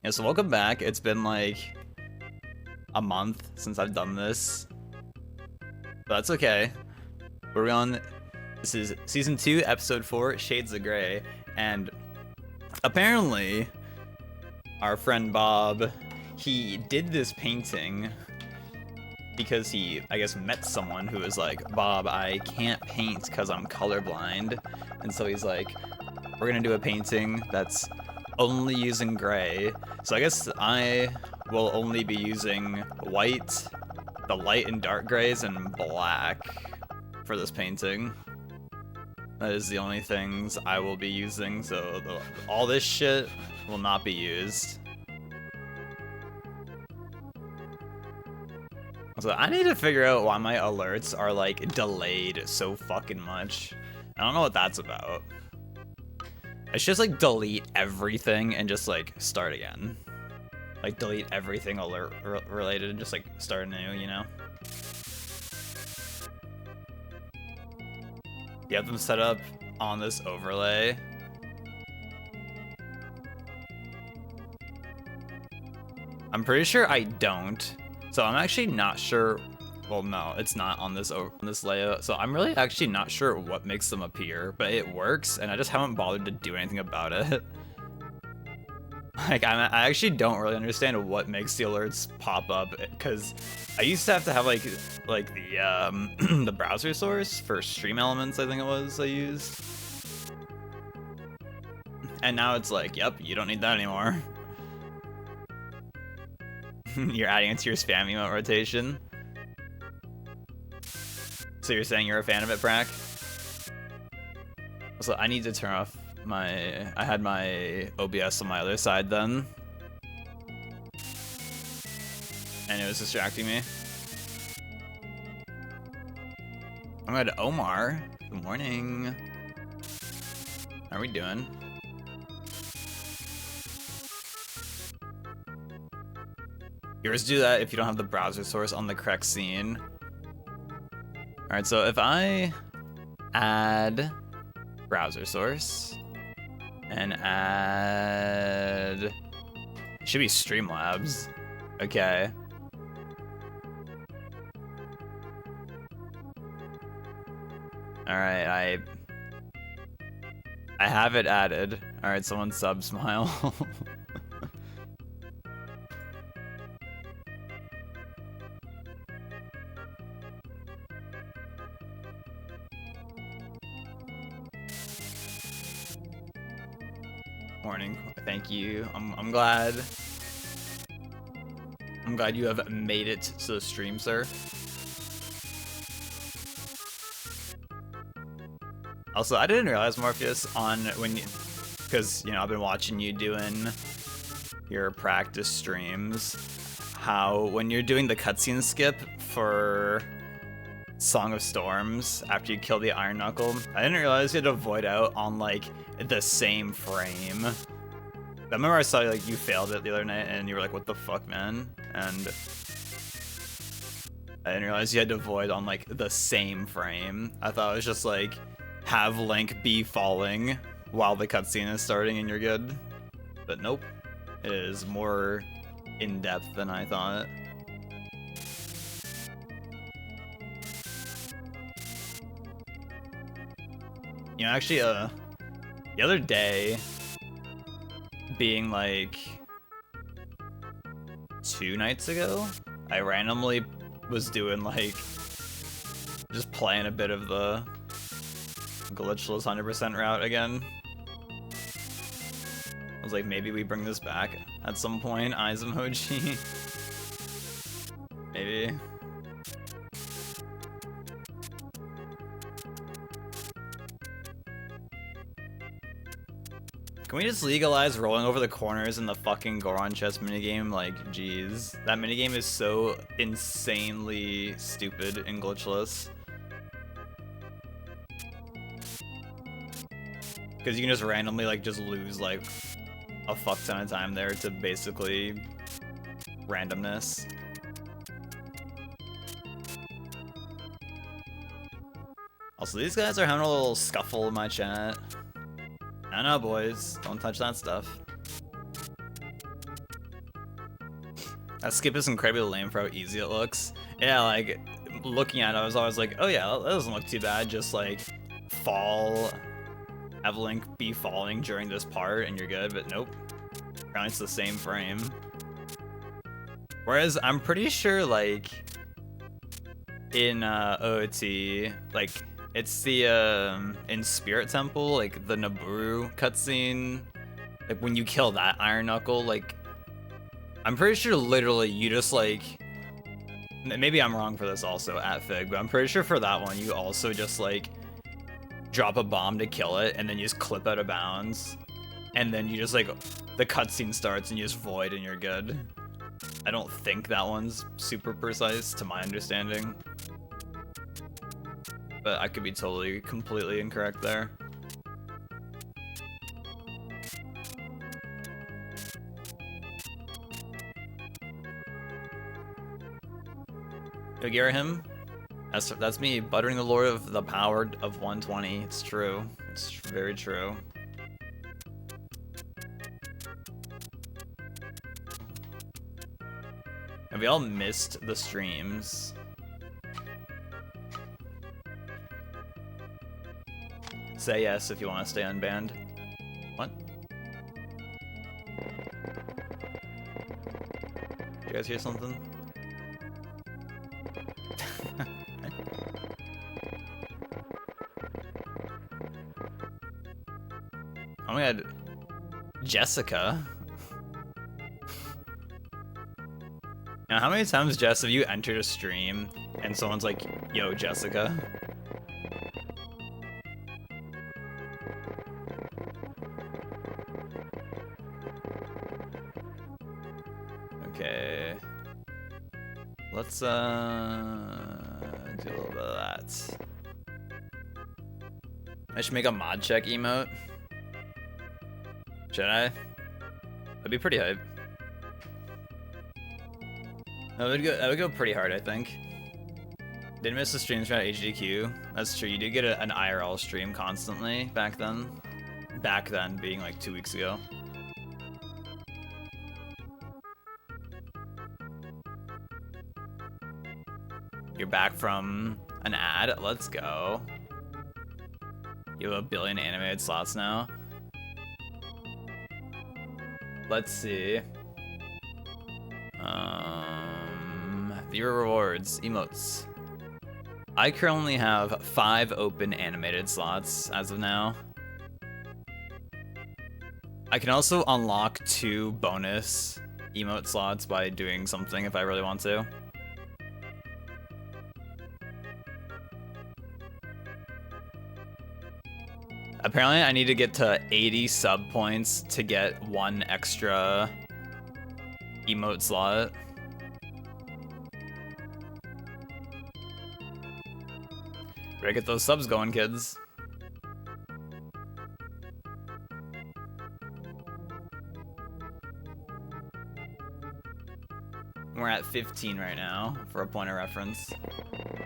Yeah, so welcome back. It's been like a month since I've done this, but that's okay. We're on. This is season 2, episode 4, Shades of Grey, and apparently, our friend Bob, he did this painting because he, I guess, met someone who was like, Bob, I can't paint because I'm colorblind, and so he's like, we're gonna do a painting that's only using gray. So I guess I will only be using white, the light and dark grays, and black for this painting. That is the only things I will be using, so all this shit will not be used. So I need to figure out why my alerts are like delayed so fucking much. I don't know what that's about. I should just like delete everything and just like start again. Like delete everything alert related and just like start anew, you know? You have them set up on this overlay. I'm pretty sure I don't. So I'm actually not sure. Well, no, it's not on this layout. So I'm really actually not sure what makes them appear, but it works, and I just haven't bothered to do anything about it. Like, I actually don't really understand what makes the alerts pop up, because I used to have to have like the the browser source for Stream Elements, I think it was, I used. And now it's like, yep, you don't need that anymore. You're adding it to your spam emote rotation. So you're saying you're a fan of it, Brack? So I need to turn off I had my OBS on my other side then. And it was distracting me. I'm going to Omar. Good morning. How are we doing? You always do that if you don't have the browser source on the correct scene. Alright, so if I add browser source and add, it should be Streamlabs. Okay. Alright, I have it added. Alright, someone sub smile. Morning. Thank you. I'm glad. I'm glad you have made it to the stream, sir. Also, I didn't realize, Morpheus, because, you know, I've been watching you doing your practice streams, how when you're doing the cutscene skip for Song of Storms after you kill the Iron Knuckle, I didn't realize you had to void out on like the same frame. I remember I saw like you failed it the other night and you were like, what the fuck, man? And I didn't realize you had to void on like the same frame. I thought it was just like have Link be falling while the cutscene is starting and you're good. But nope. It is more in-depth than I thought. You know, actually, the other day, being like 2 nights ago, I randomly was doing like, just playing a bit of the glitchless 100% route again. I was like, maybe we bring this back at some point, eyes emoji. Maybe. Can we just legalize rolling over the corners in the fucking Goron chess minigame? Like, jeez. That minigame is so insanely stupid and glitchless. Because you can just randomly, like, just lose, like, a fuck ton of time there to basically randomness. Also, these guys are having a little scuffle in my chat. I know, boys. Don't touch that stuff. That skip is incredibly lame for how easy it looks. Yeah, like, looking at it, I was always like, oh yeah, that doesn't look too bad. Just, like, fall, have Link be falling during this part, and you're good, but nope. Apparently it's the same frame. Whereas, I'm pretty sure, like, in OT, like, it's the, in Spirit Temple, like, the Nabooru cutscene, like, when you kill that Iron Knuckle, like, I'm pretty sure literally you just, like, maybe I'm wrong for this also at Fig, but I'm pretty sure for that one, you also just, like, drop a bomb to kill it, and then you just clip out of bounds, and then you just, like, the cutscene starts, and you just void, and you're good. I don't think that one's super precise, to my understanding. But I could be totally, completely incorrect there. Yo, him? That's me, buttering the lore of the power of 120. It's true. It's very true. And we all missed the streams. Say yes if you want to stay unbanned. What? Did you guys hear something? Oh my god. Jessica? Now, how many times, Jess, have you entered a stream and someone's like, yo, Jessica? Okay. Let's, do a little bit of that. I should make a mod check emote. Should I? That'd be pretty hype. That would go pretty hard, I think. Didn't miss the streams from HDQ. That's true, you did get an IRL stream constantly back then. Back then being like 2 weeks ago. You're back from an ad, let's go. You have 1 billion animated slots now. Let's see. Viewer rewards, emotes. I currently have 5 open animated slots as of now. I can also unlock 2 bonus emote slots by doing something if I really want to. Apparently I need to get to 80 sub points to get 1 extra emote slot. Better get those subs going, kids. We're at 15 right now, for a point of reference.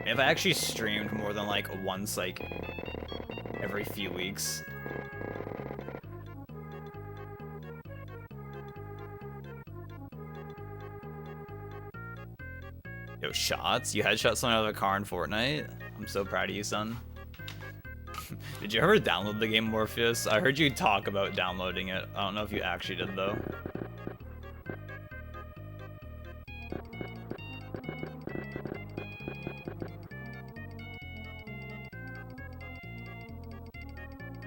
If I actually streamed more than like once, like, every few weeks. Yo, shots? You headshot someone out of a car in Fortnite? I'm so proud of you, son. Did you ever download the game, Morpheus? I heard you talk about downloading it. I don't know if you actually did, though.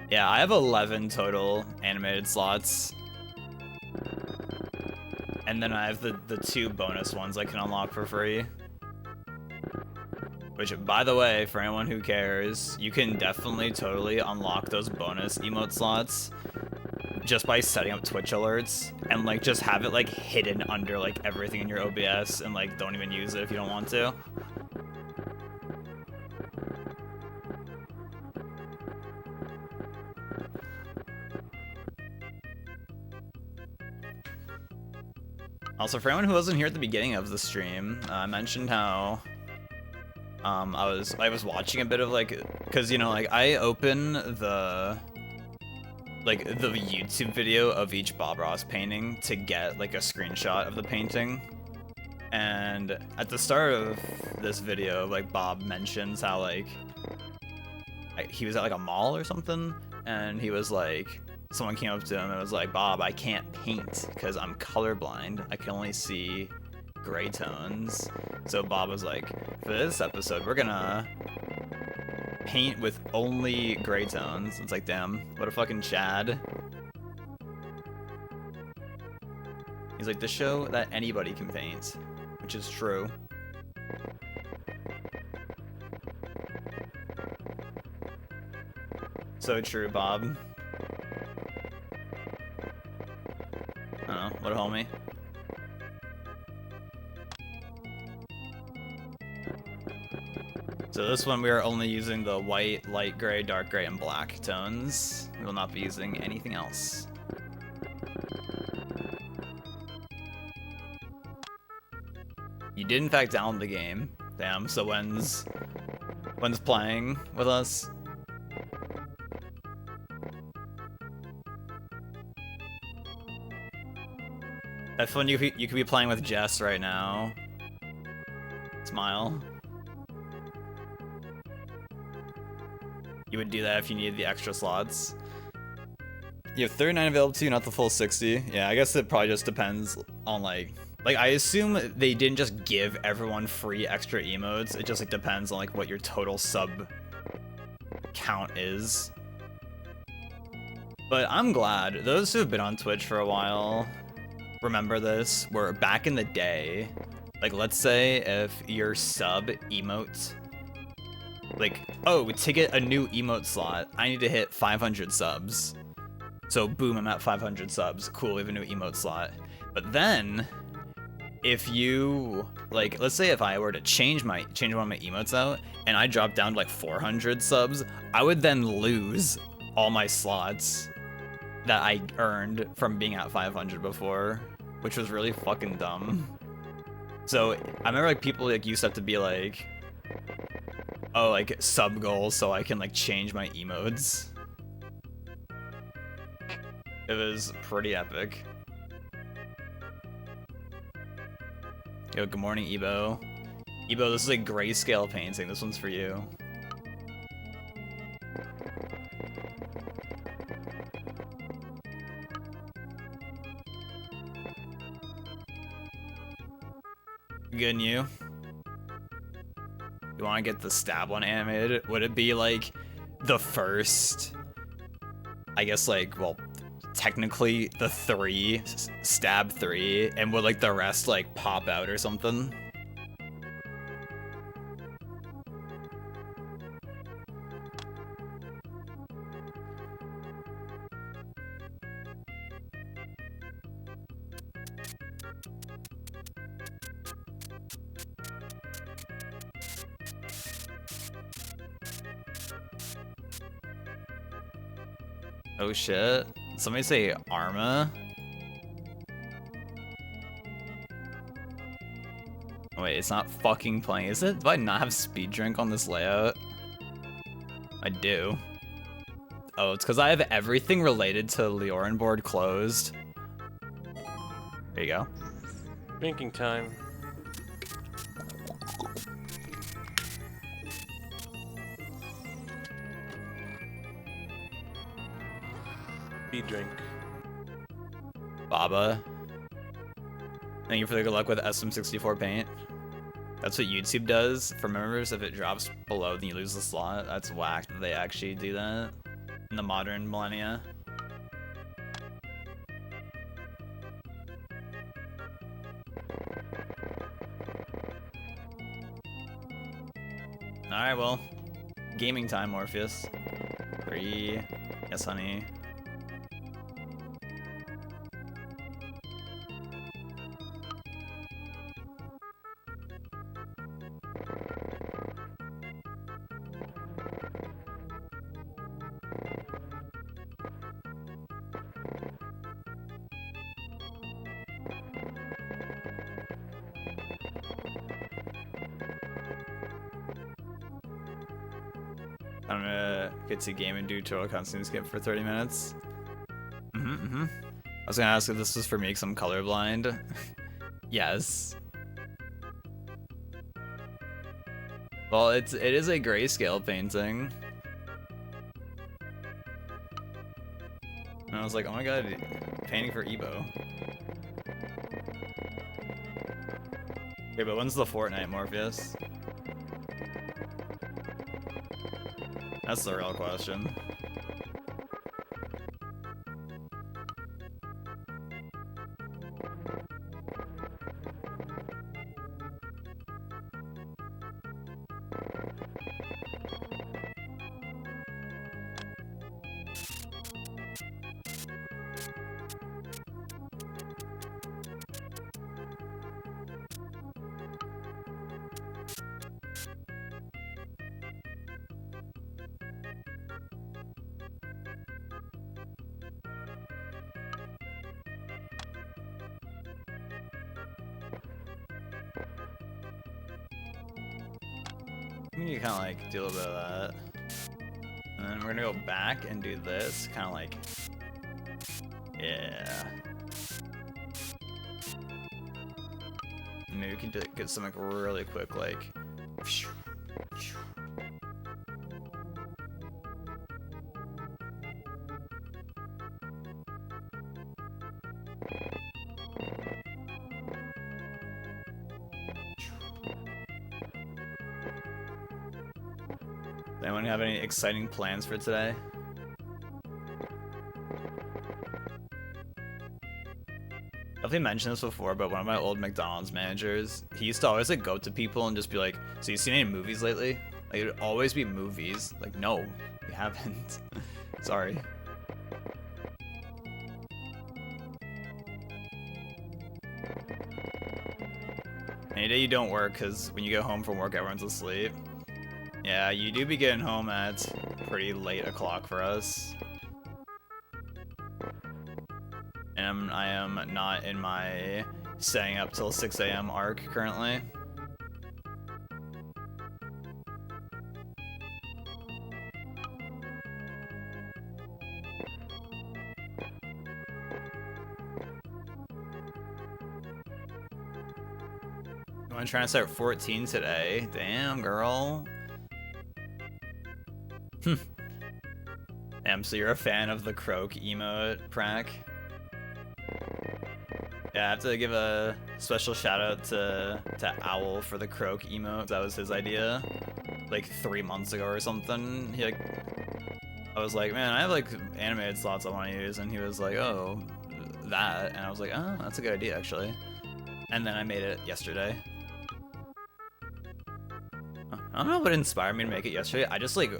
Yeah, I have 11 total animated slots. And then I have the 2 bonus ones I can unlock for free. Which, by the way, for anyone who cares, you can definitely totally unlock those bonus emote slots just by setting up Twitch alerts and, like, just have it, like, hidden under, like, everything in your OBS and, like, don't even use it if you don't want to. Also, for anyone who wasn't here at the beginning of the stream, I mentioned how I was watching a bit of, like, cause, you know, like, I open the YouTube video of each Bob Ross painting to get, like, a screenshot of the painting. And at the start of this video, like Bob mentions how like he was at like a mall or something, and he was like, someone came up to him and was like, Bob, I can't paint because I'm colorblind. I can only see gray tones. So Bob was like, for this episode, we're gonna paint with only gray tones. It's like, damn, what a fucking Chad. He's like, the show that anybody can paint, which is true. So true, Bob. Oh, what a homie. So this one we are only using the white, light gray, dark gray, and black tones. We will not be using anything else. You did in fact download the game. Damn, so when's playing with us? That's fun. You could be playing with Jess right now. Smile. You would do that if you needed the extra slots. You have 39 available too, not the full 60. Yeah, I guess it probably just depends on like I assume they didn't just give everyone free extra emotes. It just like depends on like what your total sub count is. But I'm glad those who have been on Twitch for a while remember this. Where back in the day, like let's say if your sub emote, like, oh, to get a new emote slot, I need to hit 500 subs. So boom, I'm at 500 subs. Cool, we have a new emote slot. But then, if you, like, let's say if I were to change one of my emotes out, and I dropped down to like 400 subs, I would then lose all my slots that I earned from being at 500 before, which was really fucking dumb. So I remember like people like used to have to be like, oh, like sub goals so I can like change my emotes. It was pretty epic. Yo, good morning, Ebo. Ebo, this is a grayscale painting. This one's for you. Good and you? You want to get the stab one animated? Would it be like the first, I guess like, well, technically the stab 3, and would like the rest like pop out or something? Oh shit. Somebody say Arma? Oh, wait, it's not fucking playing, is it? Do I not have speed drink on this layout? I do. Oh, it's because I have everything related to Leorin board closed. There you go. Drinking time. Speed drink. Baba. Thank you for the good luck with SM64 paint. That's what YouTube does for members. If it drops below, then you lose the slot. That's whack that they actually do that in the modern millennia. Alright, well, gaming time, Morpheus. 3. Yes, honey. I'm gonna get to game and do total constant skip for 30 minutes. I was gonna ask if this was for me because I'm colorblind. Yes. Well, it is a grayscale painting. And I was like, oh my god, painting for Evo. Okay, but when's the Fortnite, Morpheus? That's the real question. We need to kind of like do a little bit of that. And then we're gonna go back and do this, kind of like, yeah. Maybe we can get some like really quick, like. Does anyone have any exciting plans for today? I think I mentioned this before, but one of my old McDonald's managers, he used to always like go up to people and just be like, "So you seen any movies lately?" Like it would always be movies. Like, no, we haven't. Sorry. Any day you don't work, because when you get home from work, everyone's asleep. Yeah, you do be getting home at pretty late o'clock for us. And I am not in my staying up till 6 a.m. arc currently. I'm trying to start 14 today. Damn, girl. Damn, so you're a fan of the croak emote, Prack? Yeah, I have to give a special shout out to Owl for the croak emote. That was his idea, like 3 months ago or something. I was like, man, I have like animated slots I want to use, and he was like, oh, that, and I was like, oh, that's a good idea actually. And then I made it yesterday. I don't know what inspired me to make it yesterday. I just like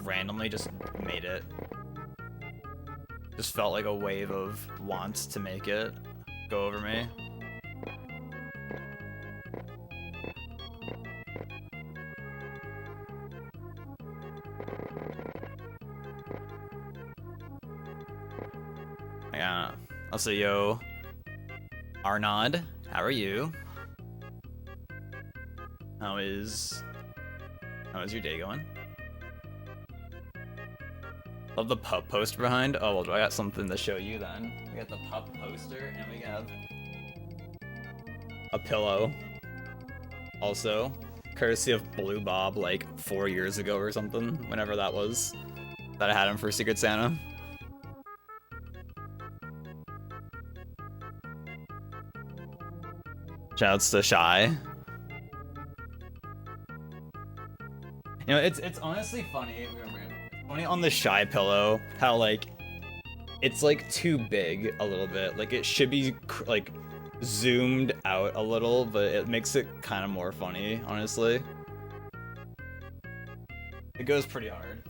randomly just made it. Just felt like a wave of want to make it go over me. Yeah. Also, yo, Arnaud, how are you? How is your day going? Love the pup poster behind. Oh, well, I got something to show you then. We got the pup poster, and we have a pillow. Also, courtesy of Blue Bob, like 4 years ago or something, whenever that was, that I had him for Secret Santa. Shouts to Shy. You know, it's honestly funny. Funny on the Shy pillow, how like it's like too big a little bit. Like it should be like zoomed out a little, but it makes it kind of more funny, honestly. It goes pretty hard.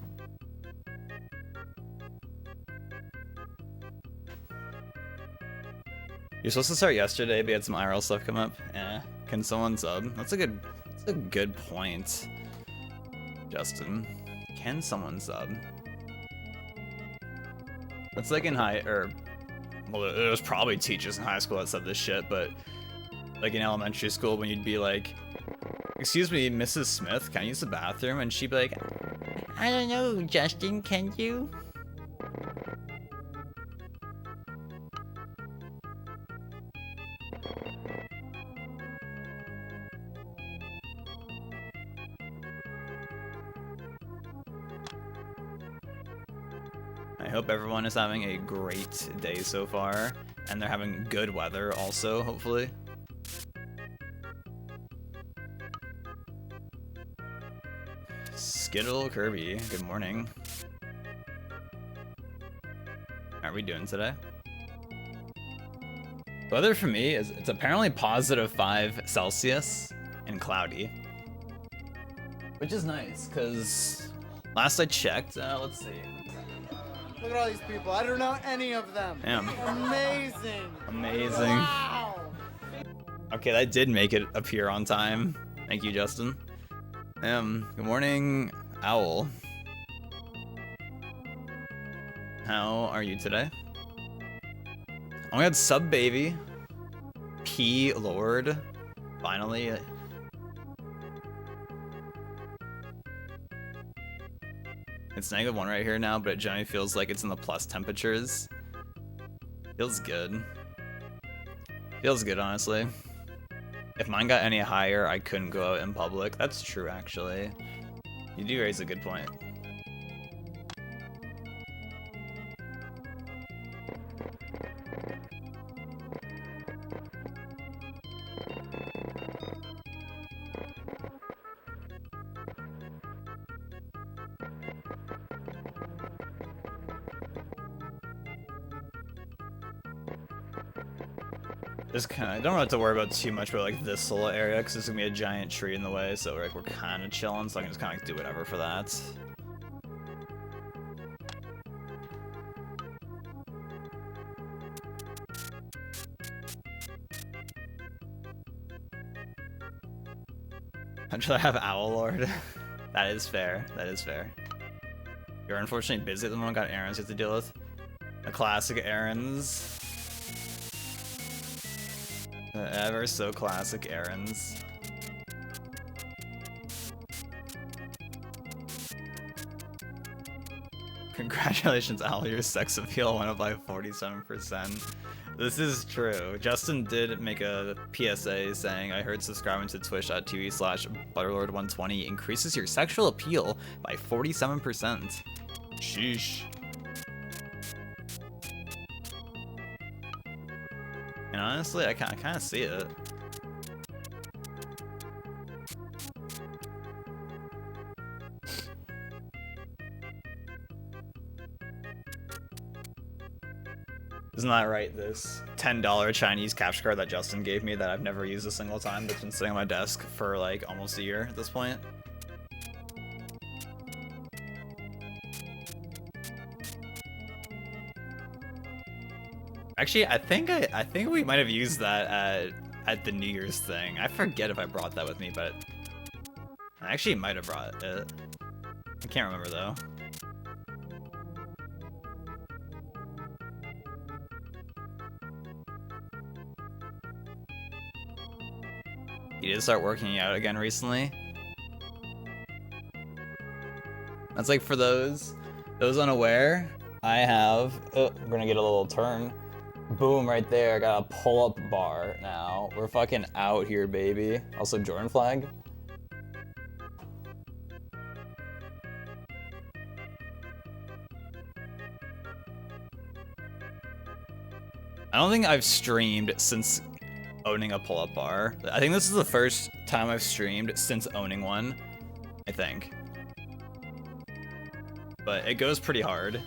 You're supposed to start yesterday, but you had some IRL stuff come up. Can someone sub? That's a good point, Justin. Can someone sub? That's like in well, there was probably teachers in high school that said this shit, but like in elementary school when you'd be like, "Excuse me, Mrs. Smith, can I use the bathroom?" And she'd be like, "I don't know, Justin, can you?" hope everyone is having a great day so far, and they're having good weather also, hopefully. Skittle Kirby, good morning. How are we doing today? Weather for me is, it's apparently +5 Celsius and cloudy. Which is nice, because last I checked, let's see. Look at all these people. I don't know any of them. Damn. Amazing. Amazing. Wow. Okay, that did make it appear on time. Thank you, Justin. Good morning, Owl. How are you today? Oh my god, Sub Baby. P Lord. Finally. It's -1 right here now, but it generally feels like it's in the plus temperatures. Feels good. Feels good, honestly. If mine got any higher, I couldn't go out in public. That's true, actually. You do raise a good point. Just I don't have to worry about too much about like this little area because there's gonna be a giant tree in the way, so we're kind of chilling, so I can just kind of do whatever for that. I'd rather have Owl Lord. That is fair. That is fair. You're unfortunately busy at the moment. Got errands you have to deal with. The classic errands. The ever so classic errands. Congratulations, Al, your sex appeal went up by 47%. This is true. Justin did make a PSA saying, I heard subscribing to twitch.tv/butterlord120 increases your sexual appeal by 47%. Sheesh. And honestly, I kind of see it. Isn't that right? This $10 Chinese capture card that Justin gave me that I've never used a single time, that's been sitting on my desk for like almost a year at this point. Actually, I think we might have used that at the New Year's thing. I forget if I brought that with me, but I actually might have brought it. I can't remember though. He did start working out again recently. That's like for those unaware, I have, oh, we're gonna get a little turn. Boom, right there, I got a pull-up bar now. We're fucking out here, baby. Also, Jordan flag. I don't think I've streamed since owning a pull-up bar. I think this is the first time I've streamed since owning one, I think. But it goes pretty hard.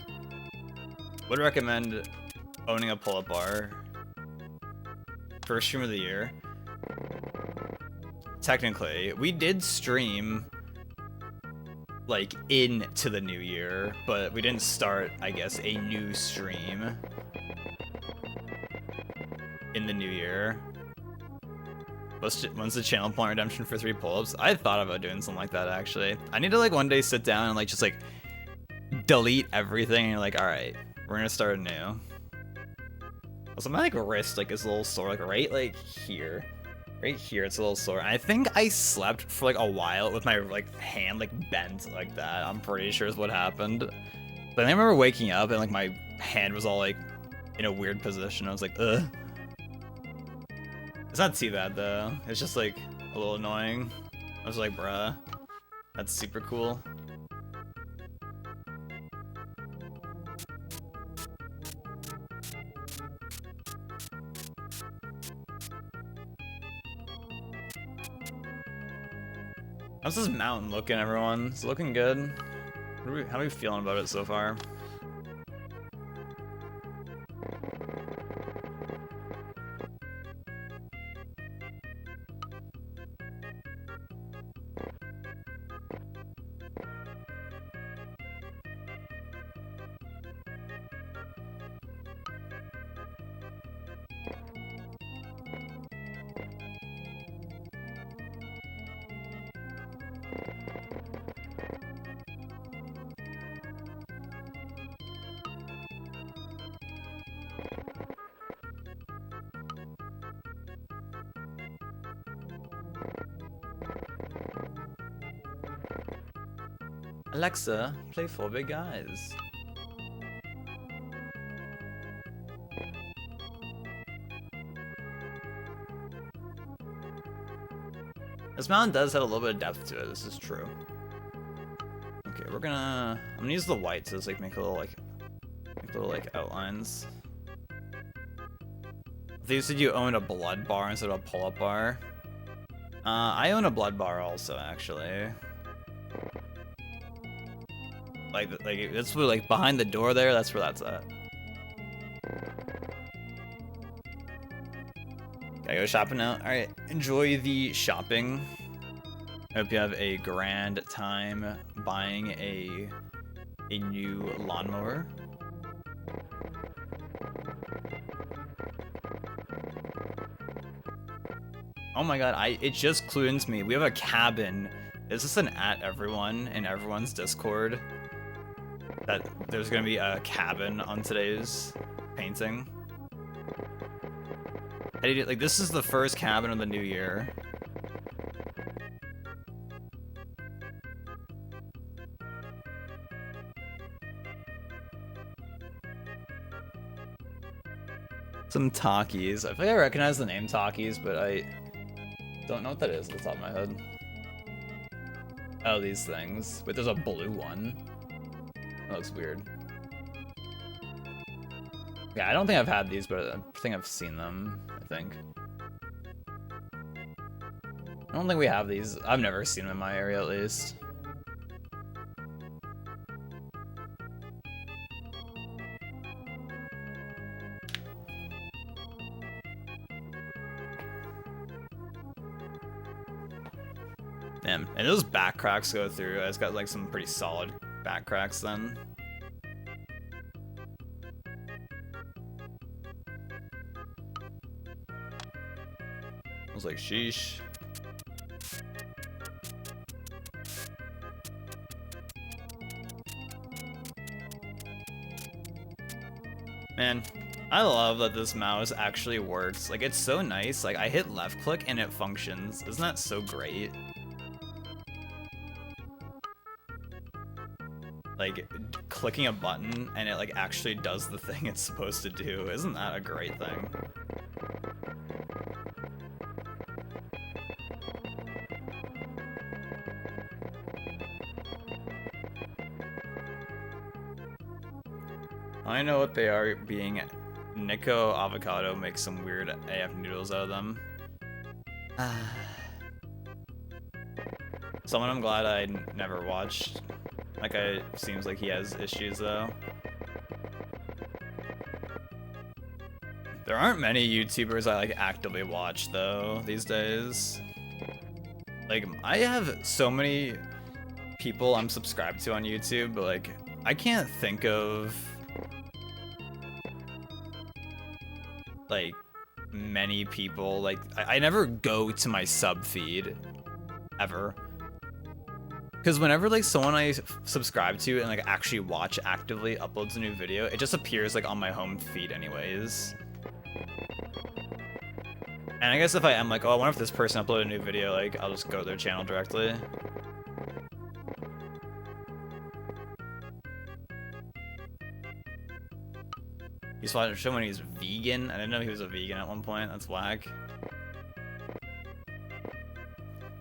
Would recommend owning a pull-up bar. First stream of the year. Technically, we did stream like into the new year, but we didn't start, I guess, a new stream in the new year. When's the channel point redemption for 3 pull-ups? I thought about doing something like that actually. I need to like one day sit down and like just like delete everything and you're like, all right, we're gonna start anew. Also, my like wrist like is a little sore, like right here. Right here, it's a little sore. And I think I slept for like a while with my like hand like bent like that. I'm pretty sure is what happened. But I remember waking up and like my hand was all like in a weird position. I was like, ugh. It's not too bad though. It's just like a little annoying. I was like, bruh, that's super cool. How's this mountain looking, everyone? It's looking good. How are we feeling about it so far? Alexa, play Four Big Guys. This mountain does have a little bit of depth to it, this is true. Okay, I'm gonna use the white to just like make little outlines. You said you owned a blood bar instead of a pull-up bar. I own a blood bar also, actually. Like that's where, like, behind the door there, that's where that's at. Gotta go shopping now. Alright, enjoy the shopping. I hope you have a grand time buying a new lawnmower. Oh my god, it just clued into me. We have a cabin. Is this an @everyone in everyone's Discord? That there's gonna be a cabin on today's painting. How do you do, like, this is the first cabin of the new year. Some Takis. I feel like I recognize the name Takis, but I don't know what that is at the top of my head. Oh, these things. Wait, there's a blue one. That looks weird. Yeah, I don't think I've had these, but I think I've seen them, I think. I don't think we have these. I've never seen them in my area, at least. Damn, and those back cracks go through. It's got like some pretty solid back cracks then. I was like, sheesh. Man, I love that this mouse actually works. Like, it's so nice. Like, I hit left click and it functions. Isn't that so great? Like, clicking a button and it like actually does the thing it's supposed to do. Isn't that a great thing? I know what they are being. Nico Avocado makes some weird AF noodles out of them. Someone I'm glad I never watched. That guy seems like he has issues though. There aren't many YouTubers I like actively watch though these days. Like, I have so many people I'm subscribed to on YouTube, but like, I can't think of like many people. Like, I never go to my sub feed ever. Because whenever like someone I subscribe to and like actually watch actively uploads a new video, it just appears like on my home feed anyways. And I guess if I am like, oh, I wonder if this person uploaded a new video, like I'll just go to their channel directly. He's watching show when he's vegan. I didn't know he was a vegan at one point. That's whack.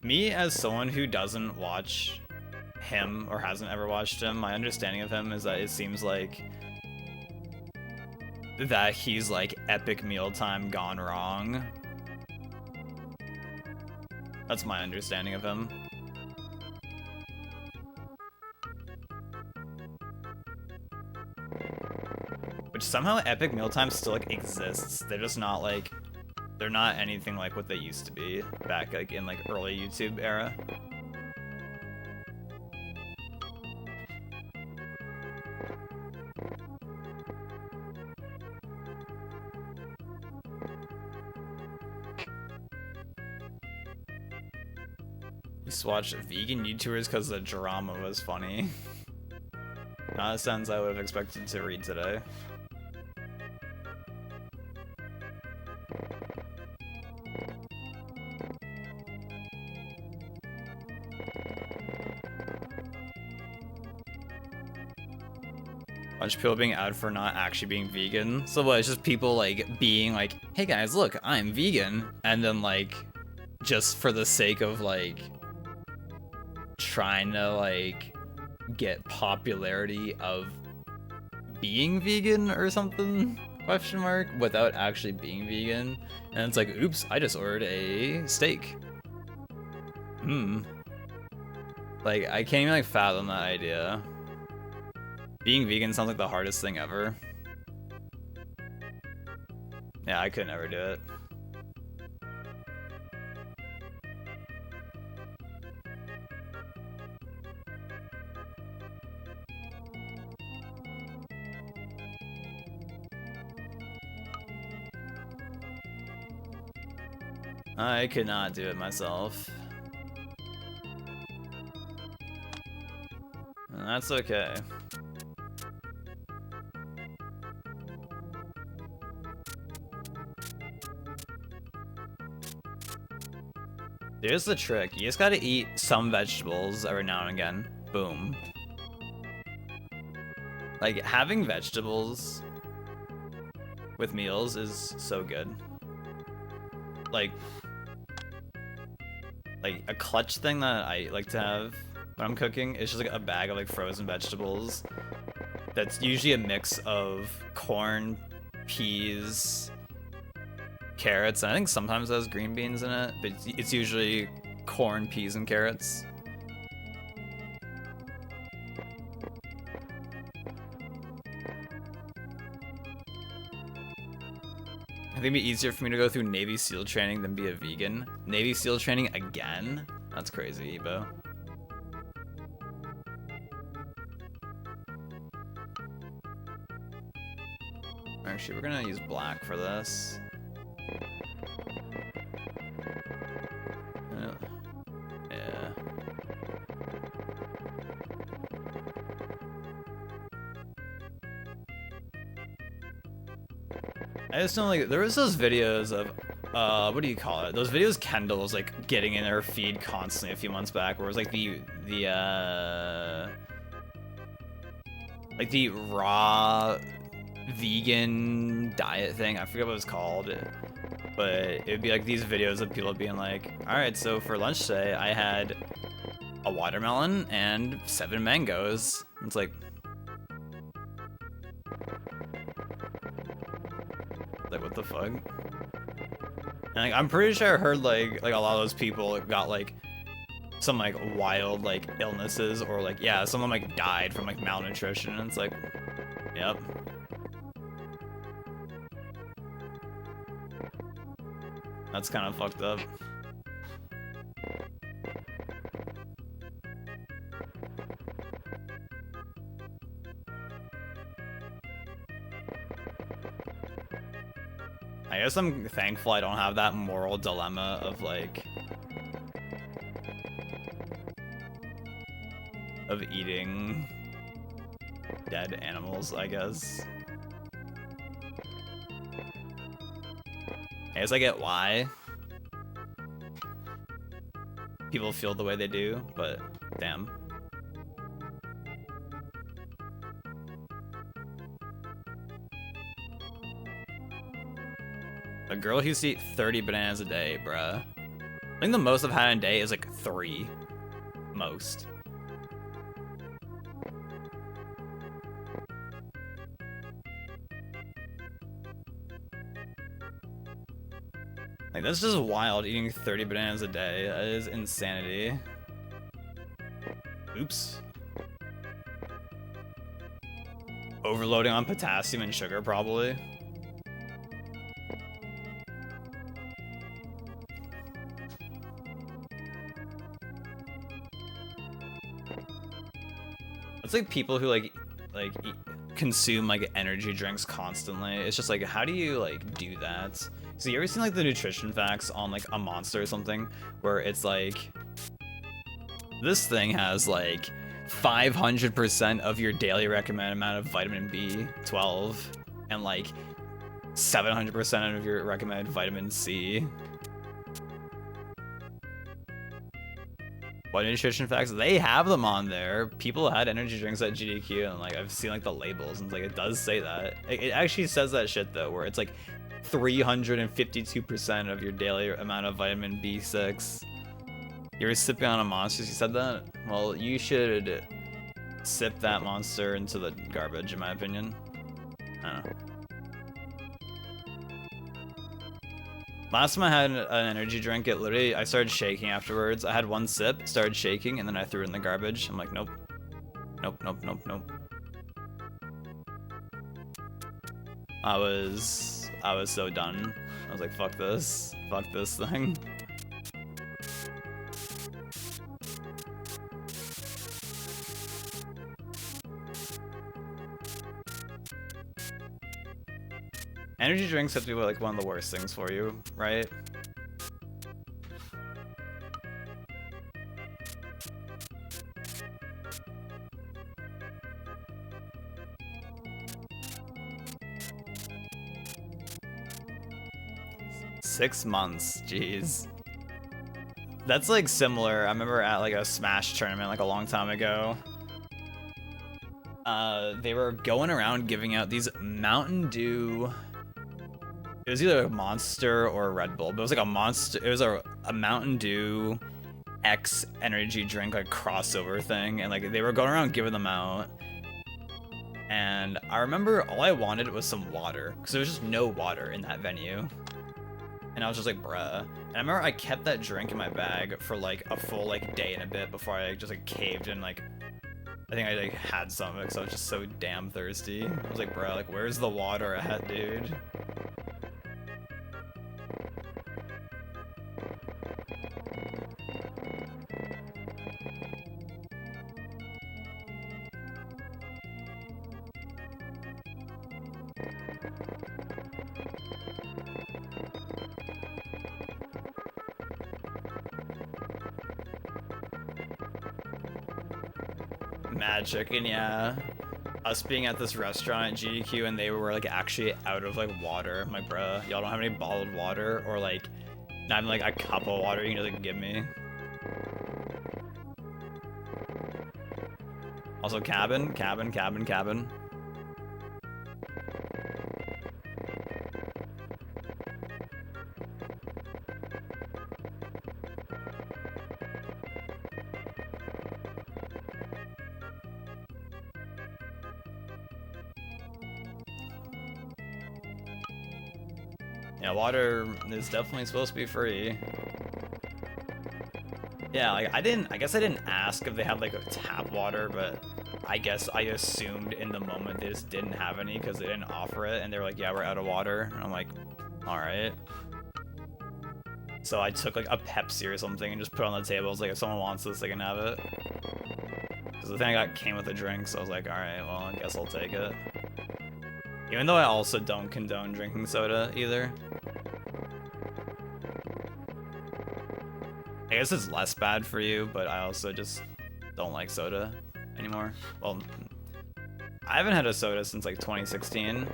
Me as someone who doesn't watch him or hasn't ever watched him, my understanding of him is that it seems like that he's like epic mealtime gone wrong. That's my understanding of him. somehow Epic Mealtime still like exists. They're just not like, they're not anything like what they used to be back like in like early YouTube era. Just watch vegan YouTubers because the drama was funny. Not a sentence I would have expected to read today. Bunch of people being out for not actually being vegan. So what, it's just people like being like, hey guys, look, I'm vegan. And then like, just for the sake of like, trying to like, get popularity of being vegan or something? Question mark, without actually being vegan. And it's like, oops, I just ordered a steak. Like, I can't even like fathom that idea. Being vegan sounds like the hardest thing ever. Yeah, I could never do it. I could not do it myself. And that's okay. Here's the trick. You just gotta eat some vegetables every now and again. Boom. Like, having vegetables with meals is so good. Like a clutch thing that I like to have when I'm cooking is just like a bag of like frozen vegetables. That's usually a mix of corn, peas, carrots, and I think sometimes it has green beans in it, but it's usually corn, peas, and carrots. I think it'd be easier for me to go through Navy SEAL training than be a vegan. Navy SEAL training again? That's crazy, Ebo. Actually, we're gonna use black for this. Yeah. I just don't like, there was those videos of, what do you call it? Those videos Kendall was like getting in her feed constantly a few months back, where it was like the raw vegan diet thing. I forget what it was called, but it would be like these videos of people being like, all right, so for lunch today, I had a watermelon and 7 mangoes. It's like what the fuck? And like, I'm pretty sure I heard like a lot of those people got like some like wild like illnesses, or like, yeah, someone like died from like malnutrition, and it's like, yep. That's kind of fucked up. I guess I'm thankful I don't have that moral dilemma of like, of eating dead animals, I guess. I guess I get why people feel the way they do, but damn. A girl who used to eat 30 bananas a day, bruh. I think the most I've had in a day is like 3. Most. Like, that's just wild, eating 30 bananas a day. That is insanity. Oops. overloading on potassium and sugar, probably. It's like people who consume like energy drinks constantly. It's just like, how do you like do that? So you ever seen like the nutrition facts on like a Monster or something, where it's like, this thing has like 500% of your daily recommended amount of vitamin B12 and like 700% of your recommended vitamin C. What nutrition facts? They have them on there. People had energy drinks at GDQ, and like I've seen like the labels, and it's like it does say that. It actually says that shit though, where it's like 352% of your daily amount of vitamin B6. You were sipping on a Monster, you said that? Well, you should sip that Monster into the garbage, in my opinion. I don't know. Last time I had an energy drink, it literally, I started shaking afterwards. I had one sip, started shaking, and then I threw it in the garbage. I'm like, nope. Nope, nope, nope, nope. I was so done. I was like, fuck this thing. Energy drinks have to be like one of the worst things for you, right? Six months, jeez. That's like similar. I remember at like a Smash tournament like a long time ago. They were going around giving out these Mountain Dew. It was either a Monster or a Red Bull, but it was like a Monster. It was a Mountain Dew X energy drink like crossover thing, and like they were going around giving them out. And I remember all I wanted was some water, because there was just no water in that venue. And I was just like, bruh. And I remember I kept that drink in my bag for like a full like day and a bit before I just like caved and like, I think I like had some of it because I was just so damn thirsty. I was like, bruh, like where's the water at, dude? Magic. And yeah, us being at this restaurant at GDQ and they were like actually out of like water. I'm like, bruh, y'all don't have any bottled water or like not even like a cup of water you can just like give me. Also cabin. Yeah, water is definitely supposed to be free. Yeah, like I guess I didn't ask if they had like a tap water, but I guess I assumed in the moment they just didn't have any because they didn't offer it, and they were like, yeah, we're out of water. And I'm like, all right. So I took like a Pepsi or something and just put it on the table. I was like, if someone wants this, they can have it. Because the thing I got came with a drink, so I was like, all right, well, I guess I'll take it. Even though I also don't condone drinking soda either. I guess it's less bad for you, but I also just don't like soda anymore. Well, I haven't had a soda since like 2016,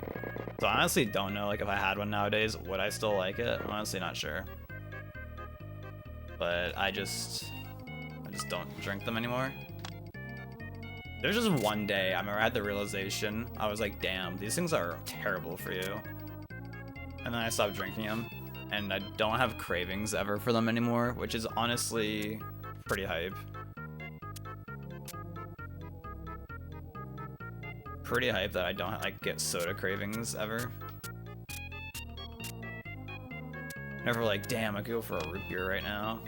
so I honestly don't know like if I had one nowadays, would I still like it? I'm honestly not sure. But I just don't drink them anymore. There's just one day I remember I had the realization, I was like, damn, these things are terrible for you. And then I stopped drinking them. And I don't have cravings ever for them anymore, which is honestly pretty hype. Pretty hype that I don't like get soda cravings ever. Never like, damn, I could go for a root beer right now.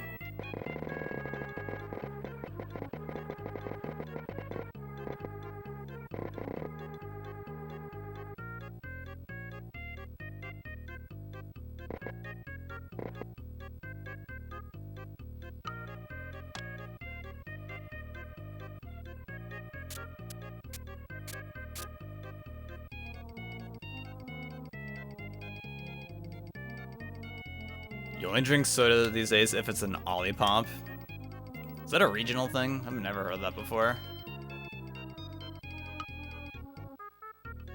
You only drink soda these days if it's an Olipop. Is that a regional thing? I've never heard of that before.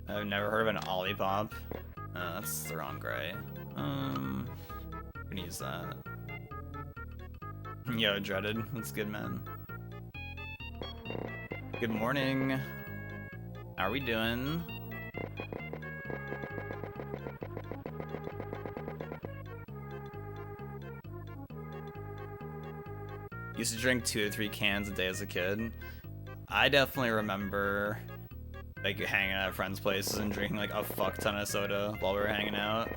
I've never heard of an Olipop. That's the wrong gray. I'm gonna use that. Yo, Dreaded. That's good, man. Good morning. How are we doing? Used to drink 2 to 3 cans a day as a kid. I definitely remember like hanging out at friends' places and drinking like a fuck ton of soda while we were hanging out.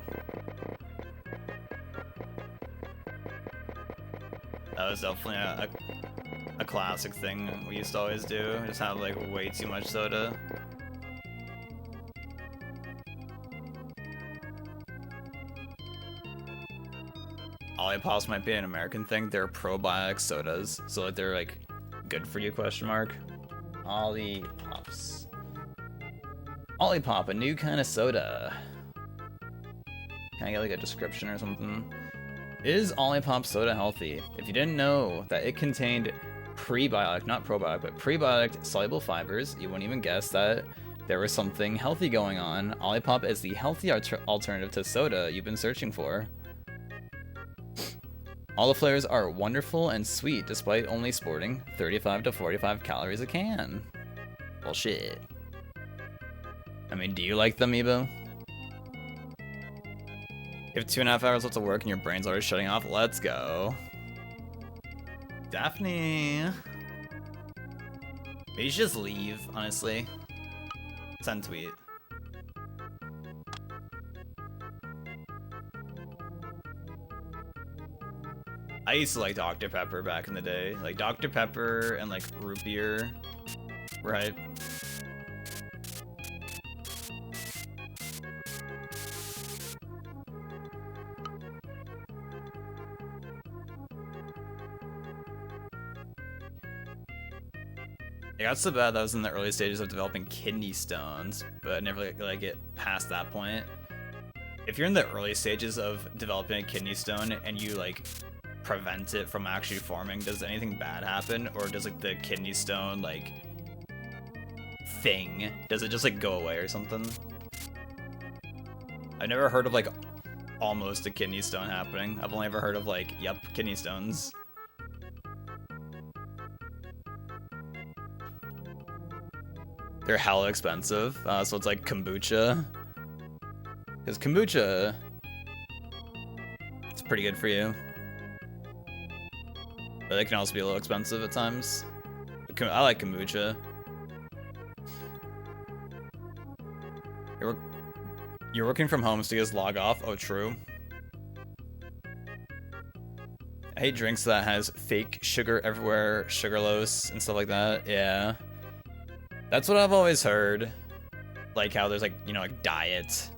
That was definitely a classic thing we used to always do. Just have like way too much soda. Olipops might be an American thing. They're probiotic sodas, so like they're like good for you? Question mark. Olipops. Olipop, a new kind of soda. Can I get like a description or something? Is Olipop soda healthy? If you didn't know that it contained prebiotic, not probiotic, but prebiotic soluble fibers, you wouldn't even guess that there was something healthy going on. Olipop is the healthy alternative to soda you've been searching for. All the flavors are wonderful and sweet, despite only sporting 35 to 45 calories a can. Bullshit. I mean, do you like them, Ebo? You have 2.5 hours left to work and your brain's already shutting off. Let's go. Daphne. Maybe you should just leave, honestly. Send tweet. I used to like Dr. Pepper back in the day. Like Dr. Pepper and like root beer. Right. It got so bad that I was in the early stages of developing kidney stones, but I never like get past that point. If you're in the early stages of developing a kidney stone and you like prevent it from actually forming, does anything bad happen, or does like the kidney stone like thing, does it just like go away or something? I've never heard of like almost a kidney stone happening. I've only ever heard of like, yep, kidney stones. They're hella expensive, so it's like kombucha. Because kombucha, it's pretty good for you. But they can also be a little expensive at times. I like kombucha. You're working from home, so you just log off. Oh, true. I hate drinks that has fake sugar everywhere, sugarlose and stuff like that. Yeah. That's what I've always heard. Like how there's like, you know, like diet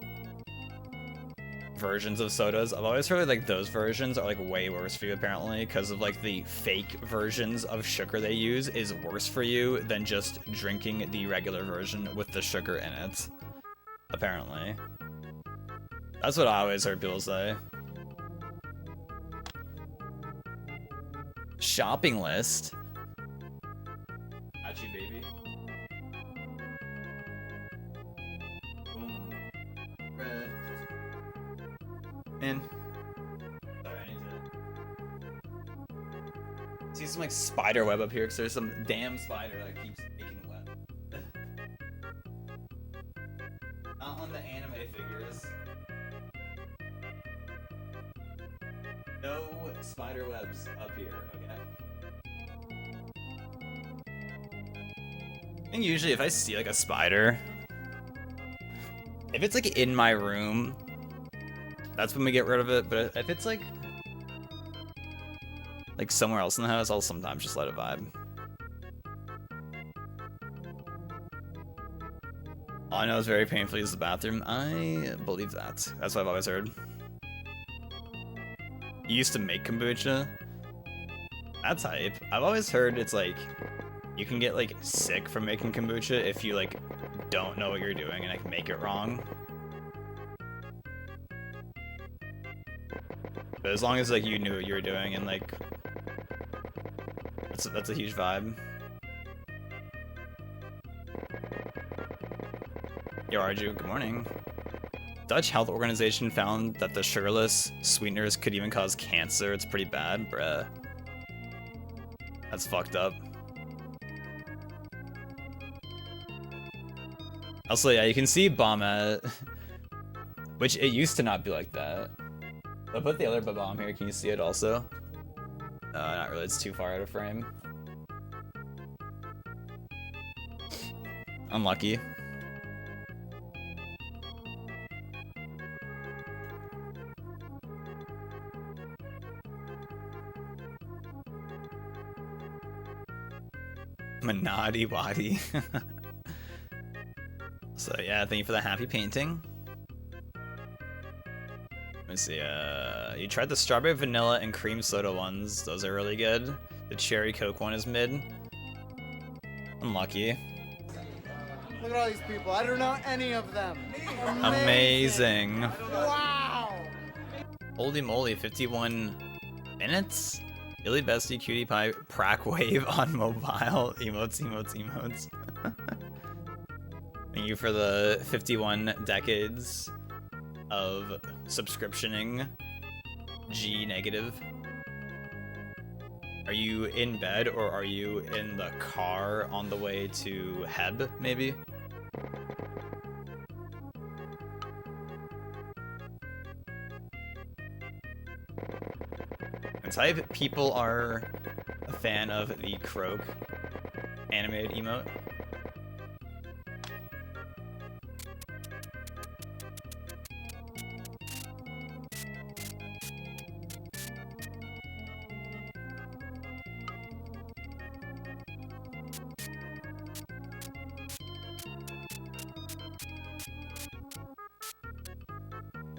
versions of sodas. I've always heard like those versions are like way worse for you apparently, because of like the fake versions of sugar they use is worse for you than just drinking the regular version with the sugar in it. Apparently. That's what I always heard people say. Shopping list. Got you, baby. Boom. Red. In. Sorry, I need to see some like spider web up here because there's some damn spider that keeps making web. Not on the anime figures. No spider webs up here, okay? I think usually if I see like a spider, if it's like in my room, that's when we get rid of it. But if it's like somewhere else in the house, I'll sometimes just let it vibe. All I know is very painful to use the bathroom. I believe that. That's what I've always heard. You used to make kombucha? That's hype. I've always heard it's like you can get like sick from making kombucha if you like don't know what you're doing and like make it wrong. But as long as like you knew what you were doing and like that's a huge vibe. Yo, Arju, good morning. Dutch Health Organization found that the sugarless sweeteners could even cause cancer. It's pretty bad, bruh. That's fucked up. Also, yeah, you can see Bomb which it used to not be like that. I'll put the other bomb here. Can you see it also? Not really. It's too far out of frame. Unlucky. Manadi Wadi. So yeah, thank you for the happy painting. Let me see, you tried the strawberry vanilla and cream soda ones. Those are really good. The cherry coke one is mid. Unlucky. Look at all these people. I don't know any of them. Amazing. Wow. Holy moly, 51 minutes? Illy Bestie Cutie Pie Prac Wave on mobile. Emotes, emotes, emotes. Thank you for the 51 decades of subscriptioning. G negative. Are you in bed or are you in the car on the way to Heb, maybe? And type people are a fan of the Croak animated emote.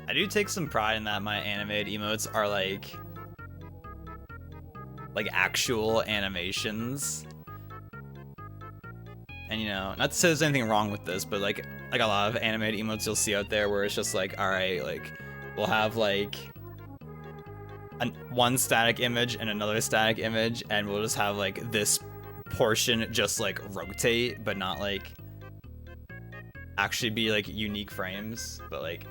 I do take some pride in that my animated emotes are like actual animations. And you know, not to say there's anything wrong with this, but like a lot of animated emotes you'll see out there where it's just like, all right, like we'll have like one static image and another static image, and we'll just have like this portion just like rotate, but not like actually be like unique frames. But like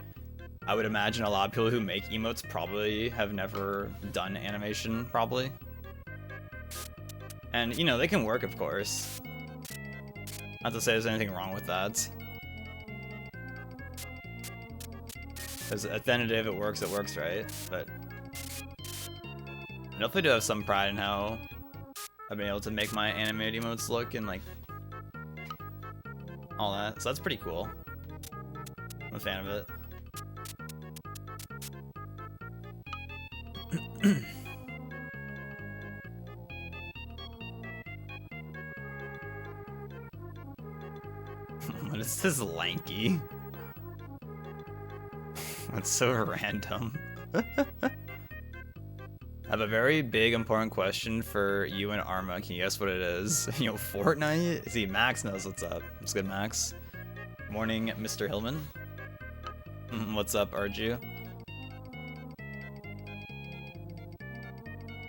I would imagine a lot of people who make emotes probably have never done animation, probably. And, you know, they can work, of course. Not to say there's anything wrong with that. Because at the end of the day, if it works, right? But I definitely do have some pride in how I've been able to make my animated emotes look and, like, all that. So that's pretty cool. I'm a fan of it. What is this lanky? That's so random. I have a very big important question for you and Arma. Can you guess what it is? You know, Fortnite? See, Max knows what's up. What's good, Max? Morning, Mr. Hillman. What's up, Arju?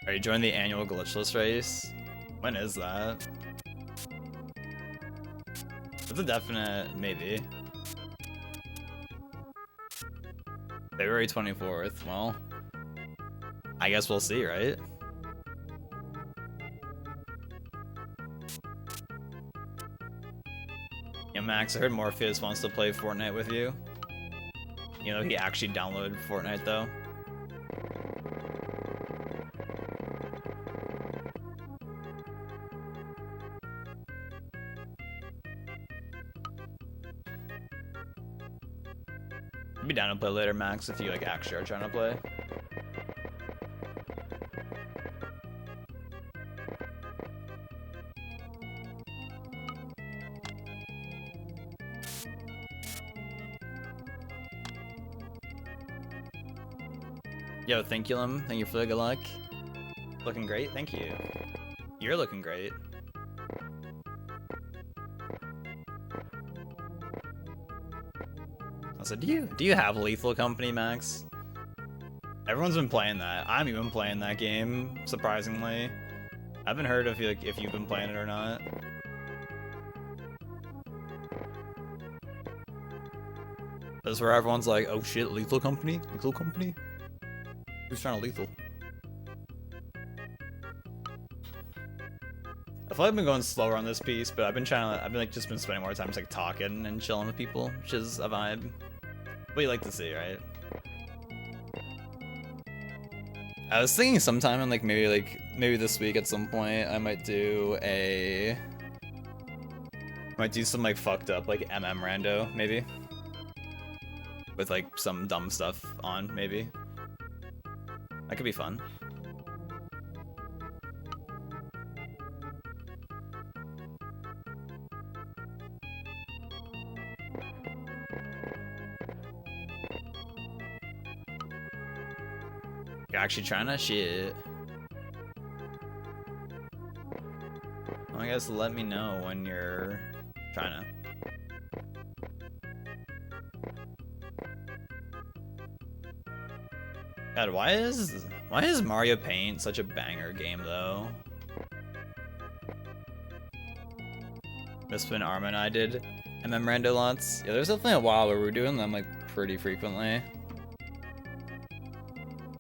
Are you joining the annual glitchless race? When is that? It's a definite maybe. February 24th. Well, I guess we'll see, right? Yeah, Max, I heard Morpheus wants to play Fortnite with you. You know, he actually downloaded Fortnite, though. I'd be down to play later, Max, if you, like, actually are trying to play. Yo, Thankulum, thank you for the good luck. Looking great, thank you. You're looking great. Also, do you have Lethal Company, Max? Everyone's been playing that. I'm even playing that game, surprisingly. I haven't heard if you've been playing it or not. That's where everyone's like, oh shit, Lethal Company? Lethal Company? Who's trying to lethal? I feel like I've been going slower on this piece, but I've been like just been spending more time just like talking and chilling with people, which is a vibe. What you like to see, right? I was thinking sometime in maybe this week at some point I might do some like fucked up like rando maybe. With like some dumb stuff on, maybe. That could be fun. You're actually trying to shit. Well, I guess let me know when you're trying to. God, why is Mario Paint such a banger game though? Misfin, Arma, and I did Rando lots. Yeah, there's definitely a while where we were doing them like pretty frequently.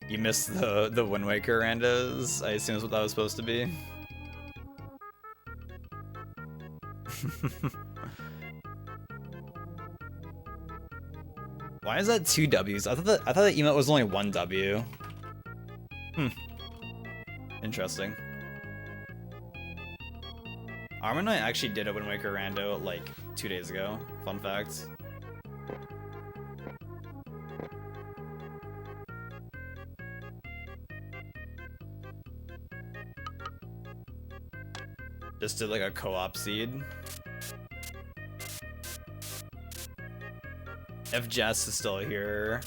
You missed the Wind Waker randos, I assume is what that was supposed to be. Why is that 2 W's? I thought that emote was only 1 W. Interesting. Arma and I actually did a Wind Waker rando like 2 days ago. Fun fact. Just did like a co-op seed. If Jess is still here,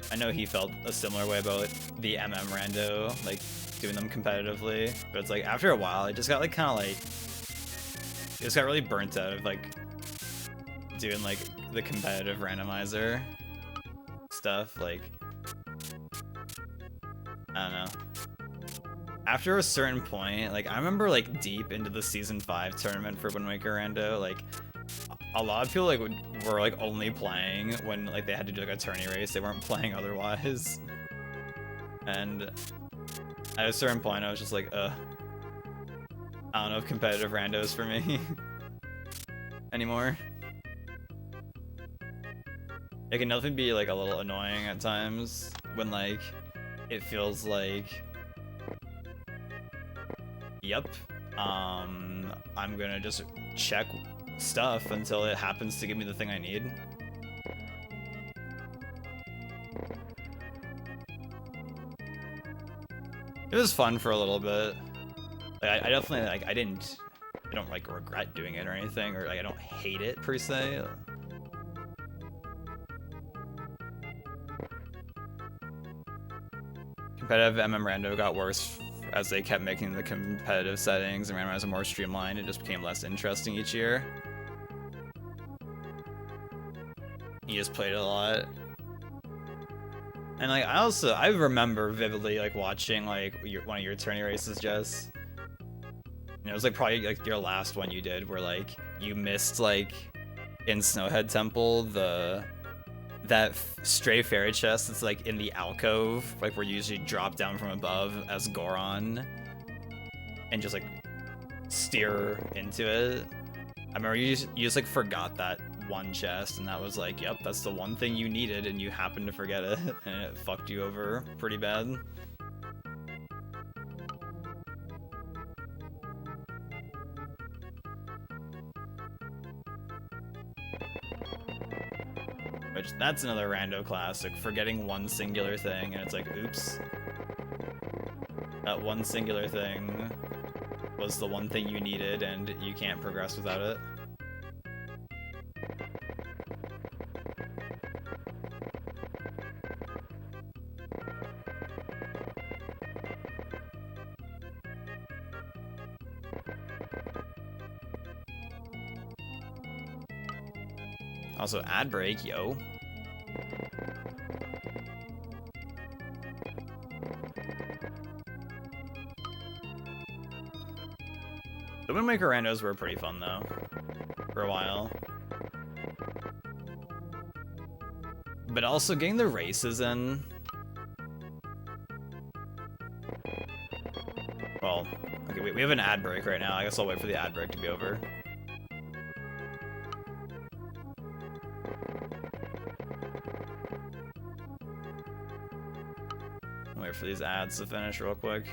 I know he felt a similar way about the rando, like doing them competitively. But it's like after a while, it just got like kind of like, it just got really burnt out of like doing like the competitive randomizer stuff. Like, I don't know. After a certain point, like I remember like deep into the season 5 tournament for Wind Waker rando, like a lot of people like were like only playing when like they had to do like a tourney race. They weren't playing otherwise. And at a certain point, I was just like, I don't know if competitive randos for me anymore. It can definitely be like a little annoying at times when like it feels like, yep, I'm gonna just check stuff until it happens to give me the thing I need. It was fun for a little bit. Like, I definitely like I don't like regret doing it or anything, or like I don't hate it per se. Competitive rando got worse as they kept making the competitive settings and randomizer more streamlined. It just became less interesting each year. You just played it a lot. And like I remember vividly like watching like one of your tourney races, Jess. And it was like probably like your last one you did where like you missed like in Snowhead Temple that stray fairy chest that's like in the alcove, like where you usually drop down from above as Goron and just like steer into it. I remember you just like forgot that one chest, and that was like, yep, that's the one thing you needed, and you happened to forget it, and it fucked you over pretty bad. Which, that's another rando classic, forgetting one singular thing, and it's like, oops. That one singular thing was the one thing you needed, and you can't progress without it. Also, ad break, yo. The Wind Waker randos were pretty fun though, for a while. But also getting the races in. Well, okay, we have an ad break right now. I guess I'll wait for the ad break to be over. Wait for these ads to finish real quick.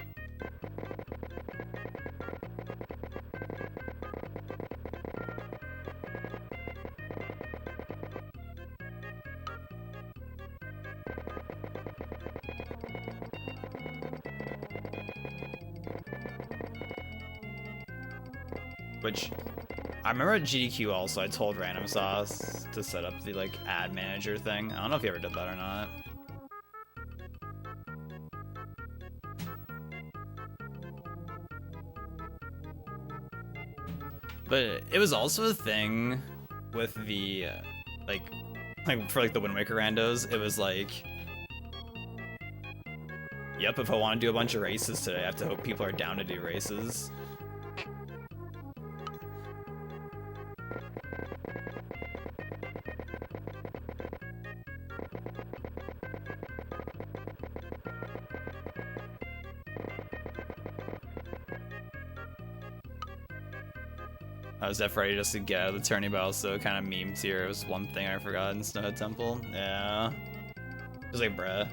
Which, I remember at GDQ also I told Random Sauce to set up the like ad manager thing. I don't know if he ever did that or not. But it was also a thing with the like for like the Wind Waker randos. It was like, yep, if I want to do a bunch of races today, I have to hope people are down to do races. I was definitely ready just to get out of the tourney, but also kind of memed here. It was one thing I forgot in Snowhead Temple. Yeah. It was like, bruh.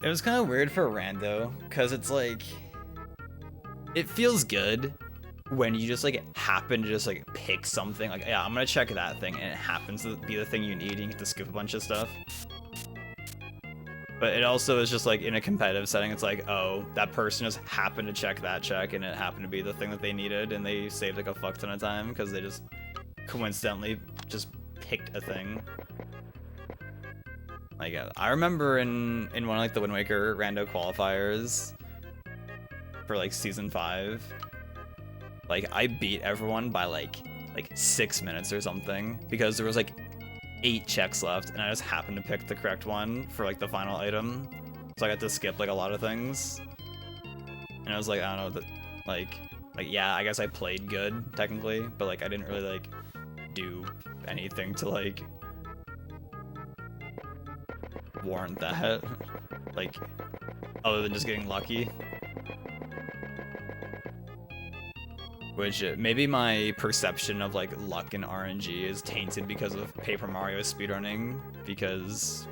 It was kind of weird for Rando, because it's like, it feels good when you just like happen to just like pick something. Like, yeah, I'm gonna check that thing, and it happens to be the thing you need, and you get to skip a bunch of stuff. But it also is just like in a competitive setting, it's like, oh, that person just happened to check that check and it happened to be the thing that they needed and they saved like a fuck ton of time because they just coincidentally just picked a thing. Like, I remember in one of like the Wind Waker rando qualifiers for like season 5, like I beat everyone by like 6 minutes or something because there was like 8 checks left, and I just happened to pick the correct one for like the final item, so I got to skip like a lot of things. And I was like, I don't know, like yeah, I guess I played good technically, but like I didn't really like do anything to like warrant that, like other than just getting lucky. Which maybe my perception of like luck and RNG is tainted because of Paper Mario speedrunning, because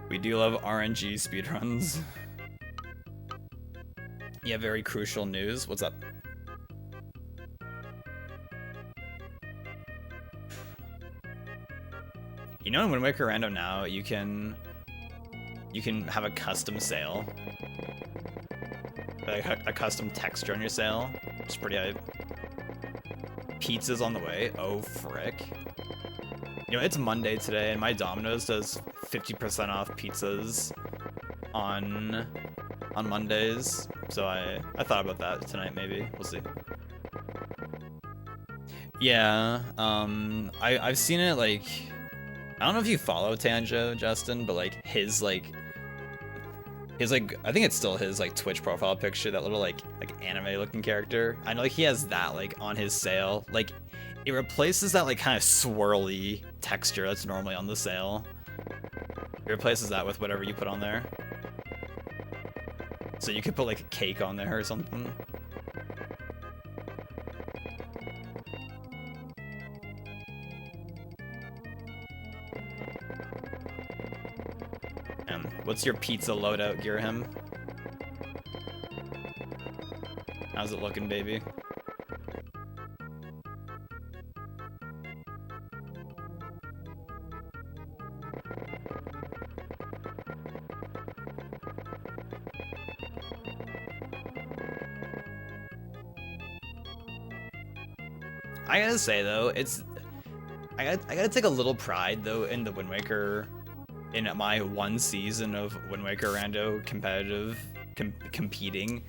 we do love RNG speedruns. Yeah, very crucial news. What's up? You know, in Wind Waker Rando now, you can have a custom sail, like a custom texture on your sail. It's pretty hype. Pizza's on the way. Oh, frick. You know, it's Monday today, and my Domino's does 50% off pizzas on Mondays. So I thought about that tonight, maybe. We'll see. Yeah, I've seen it, like, I don't know if you follow Tanjo, Justin, but like his like I think it's still his like Twitch profile picture, that little like anime looking character. I know like he has that like on his sail. Like it replaces that like kind of swirly texture that's normally on the sail. It replaces that with whatever you put on there. So you could put like a cake on there or something. What's your pizza loadout, Girahim? How's it looking, baby? I gotta say though, I gotta take a little pride though in the Wind Waker, in my one season of Wind Waker Rando competitive competing,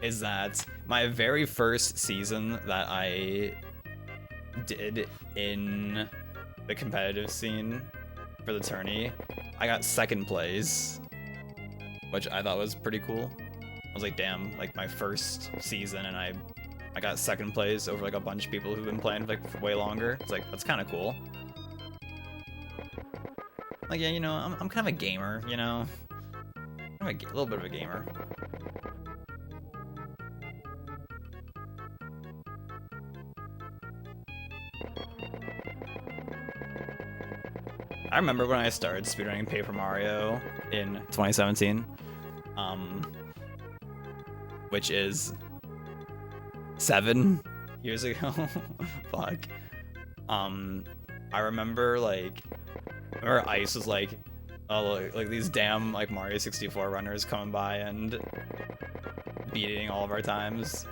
is that my very first season that I did in the competitive scene for the tourney, I got second place, which I thought was pretty cool. I was like, damn, like my first season, and I got second place over like a bunch of people who've been playing like for way longer. It's like, that's kind of cool. Like, yeah, you know, I'm kind of a gamer, you know. I'm a little bit of a gamer. I remember when I started speedrunning Paper Mario in 2017, which is 7 years ago. Fuck. I remember Ice was like, oh, like these damn like Mario 64 runners coming by and beating all of our times.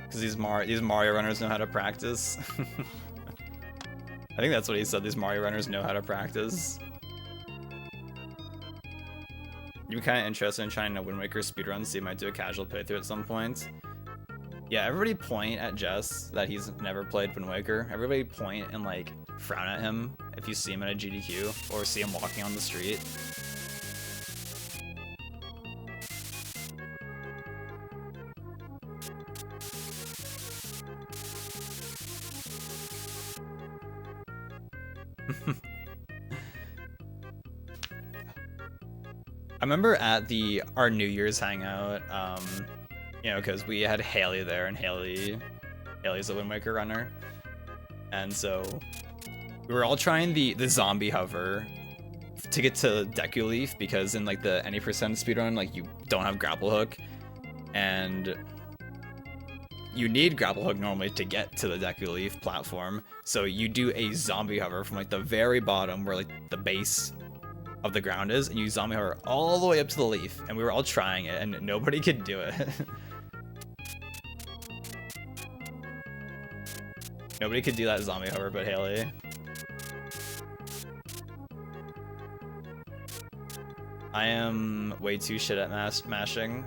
Because these Mario runners know how to practice. I think that's what he said. These Mario runners know how to practice. You'd be kind of interested in trying to Wind Waker speedrun, so you might do a casual playthrough at some point. Yeah, everybody point at Jess that he's never played Wind Waker. Everybody point and like frown at him if you see him at a GDQ or see him walking on the street. I remember at our New Year's hangout, you know, because we had Haley there, and Haley's a Wind Waker runner, and so we were all trying the zombie hover to get to Deku Leaf, because in like the any percent speedrun, like you don't have grapple hook, and you need grapple hook normally to get to the Deku Leaf platform. So you do a zombie hover from like the very bottom where like the base of the ground is, and you zombie hover all the way up to the leaf, and we were all trying it and nobody could do it. Nobody could do that zombie hover but Haley. I am way too shit at mashing.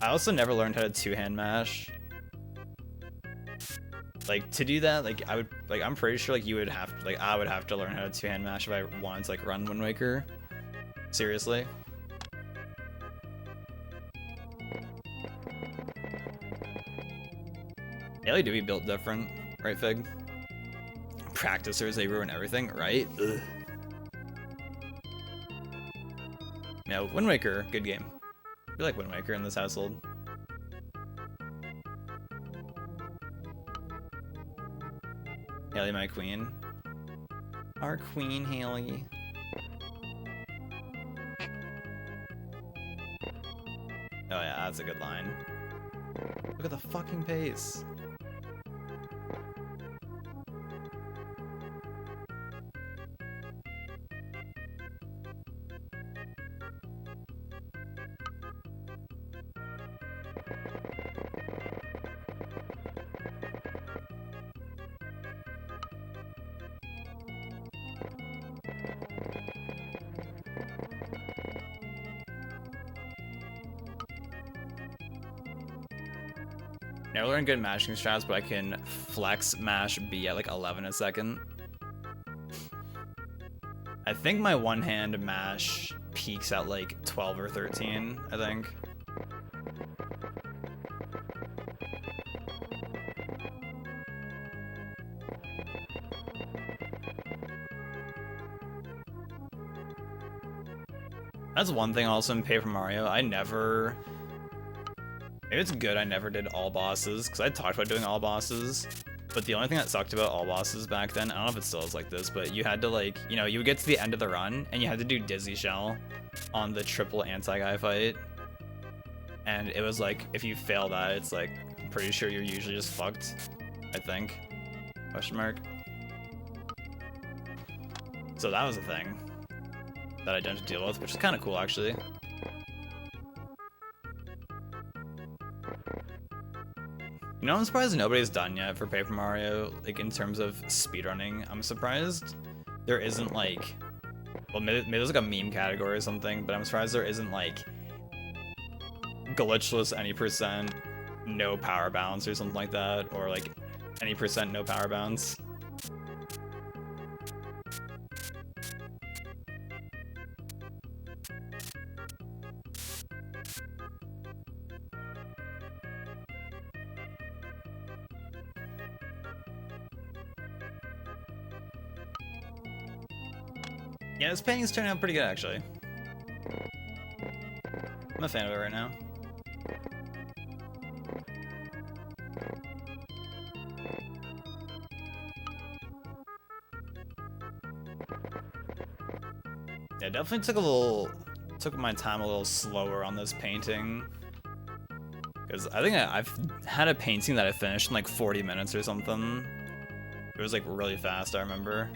I also never learned how to two-hand mash. Like, to do that, like, I'm pretty sure, like, I would have to learn how to two-hand mash if I wanted to, like, run Wind Waker. Seriously. Haley do be built different, right, Fig? Practicers, they ruin everything, right? Ugh. No, Wind Waker, good game. We like Wind Waker in this household. Haley, my queen. Our queen, Haley. Oh yeah, that's a good line. Look at the fucking pace. Never learned good mashing strats, but I can flex mash B at like 11 a second. I think my one-hand mash peaks at like 12 or 13, I think. That's one thing also in Paper Mario. Maybe it's good I never did all bosses, because I talked about doing all bosses, but the only thing that sucked about all bosses back then, I don't know if it still is like this, but you had to like, you know, you would get to the end of the run, and you had to do Dizzy Shell on the triple anti-guy fight, and it was like, if you fail that, it's like, I'm pretty sure you're usually just fucked, I think, question mark. So that was a thing that I didn't have to deal with, which is kind of cool, actually. You know, I'm surprised nobody's done yet for Paper Mario, like, in terms of speedrunning. I'm surprised there isn't, like... Well, maybe there's, like, a meme category or something, but I'm surprised there isn't, like... glitchless any percent no power bounce or something like that, or like any percent no power bounce. Yeah, this painting's turning out pretty good, actually. I'm a fan of it right now. Yeah, definitely took my time a little slower on this painting. Because I think I've had a painting that I finished in like 40 minutes or something. It was like really fast, I remember.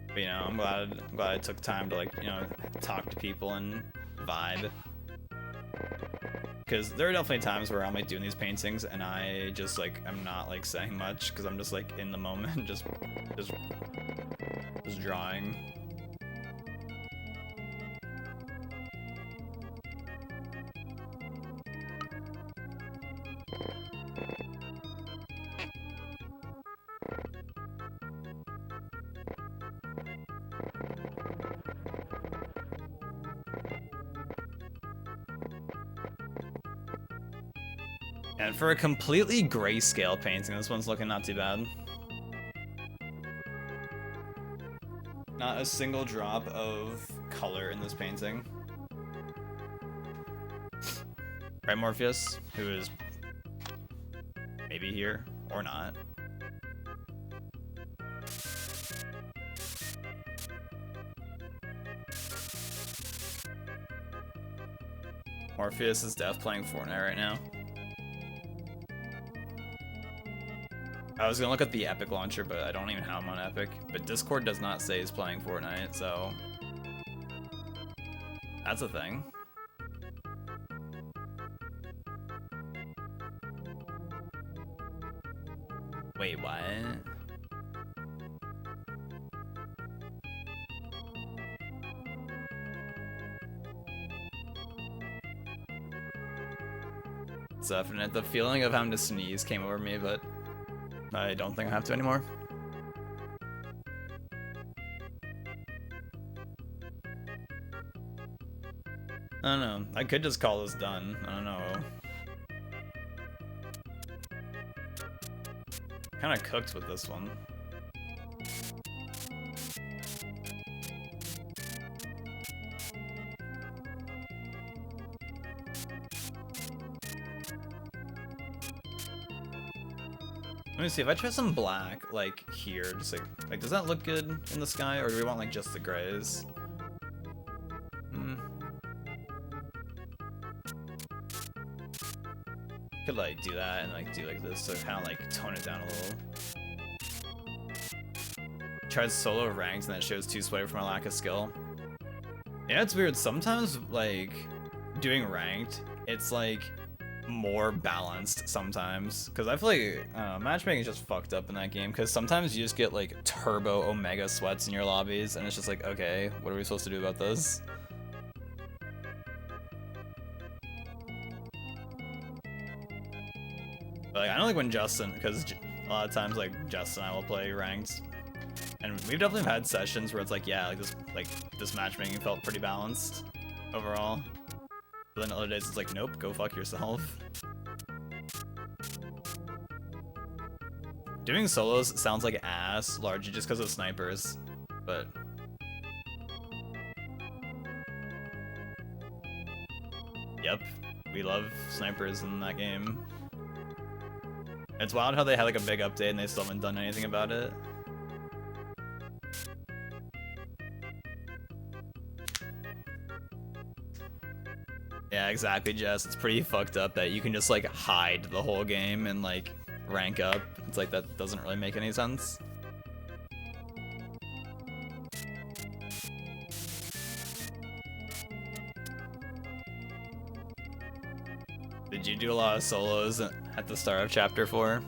But, you know, I'm glad I took time to, like, you know, talk to people and vibe. Because there are definitely times where I'm like doing these paintings and I just like I'm not like saying much because I'm just like in the moment, just drawing. And for a completely grayscale painting, this one's looking not too bad. Not a single drop of color in this painting. Right, Morpheus? Who is maybe here or not. Morpheus is deaf playing Fortnite right now. I was gonna look at the Epic launcher, but I don't even have him on Epic. But Discord does not say he's playing Fortnite, so that's a thing. Wait, what? It's definite. The feeling of having to sneeze came over me, but I don't think I have to anymore. I don't know. I could just call this done. I don't know. Kind of cooked with this one. Let me see, if I try some black, like here, just like does that look good in the sky, or do we want like just the grays? Could like do that and like do like this, so kind of like tone it down a little. Tried solo ranked and that shows too sweaty for my lack of skill. Yeah, it's weird. Sometimes like doing ranked, it's like more balanced sometimes, because I feel like matchmaking is just fucked up in that game, because sometimes you just get like turbo omega sweats in your lobbies and it's just like, okay, what are we supposed to do about this? But like, I know like when Justin, because a lot of times like Justin and I will play ranked, and we've definitely had sessions where it's like, yeah, like this matchmaking felt pretty balanced overall. But then other days it's like, nope, go fuck yourself. Doing solos sounds like ass, largely just because of snipers, but yep, we love snipers in that game. It's wild how they had like a big update and they still haven't done anything about it. Yeah, exactly, Jess. It's pretty fucked up that you can just like hide the whole game and like rank up. It's like that doesn't really make any sense. Did you do a lot of solos at the start of chapter 4?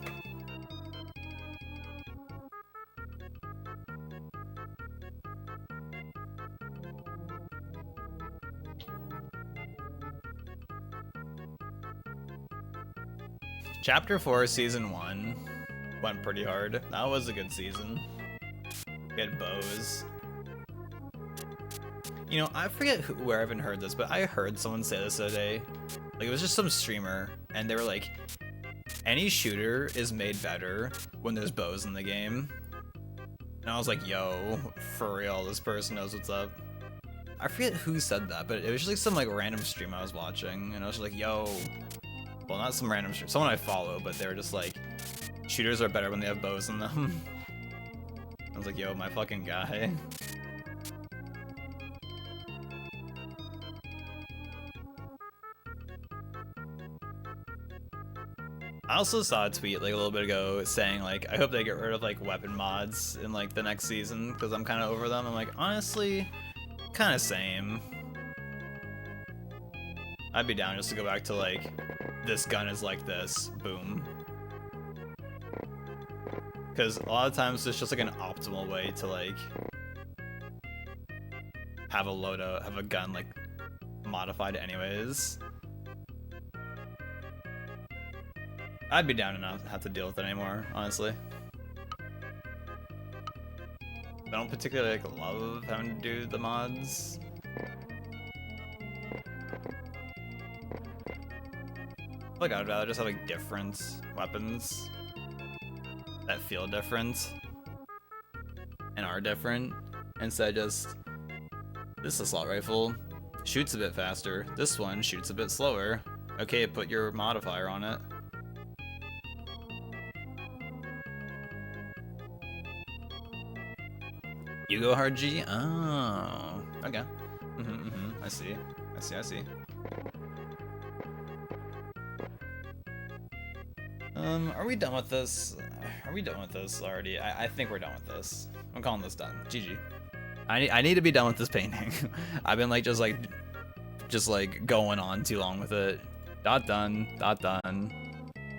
Chapter 4, Season 1 went pretty hard. That was a good season. We had bows. You know, I forget where I haven't heard this, but I heard someone say this today. Like, it was just some streamer, and they were like, any shooter is made better when there's bows in the game. And I was like, yo, for real, this person knows what's up. I forget who said that, but it was just like some like random stream I was watching, and I was just like, yo. Well, not some random stream, someone I follow, but they were just like, shooters are better when they have bows in them. I was like, yo, my fucking guy. I also saw a tweet like a little bit ago saying like, I hope they get rid of like weapon mods in like the next season because I'm kind of over them. I'm like, honestly, kind of same. I'd be down just to go back to like, this gun is like this, boom. Because a lot of times it's just like an optimal way to like have a gun like modified anyways. I'd be down to not have to deal with it anymore, honestly. I don't particularly like love having to do the mods. Like I'd rather just have like different weapons that feel different and are different instead of just this assault rifle shoots a bit faster, this one shoots a bit slower. Okay, put your modifier on it. You go hard G? Oh, okay. I see. I see. Are we done with this? Are we done with this already? I think we're done with this. I'm calling this done. GG. I need to be done with this painting. I've been like just like going on too long with it. Done.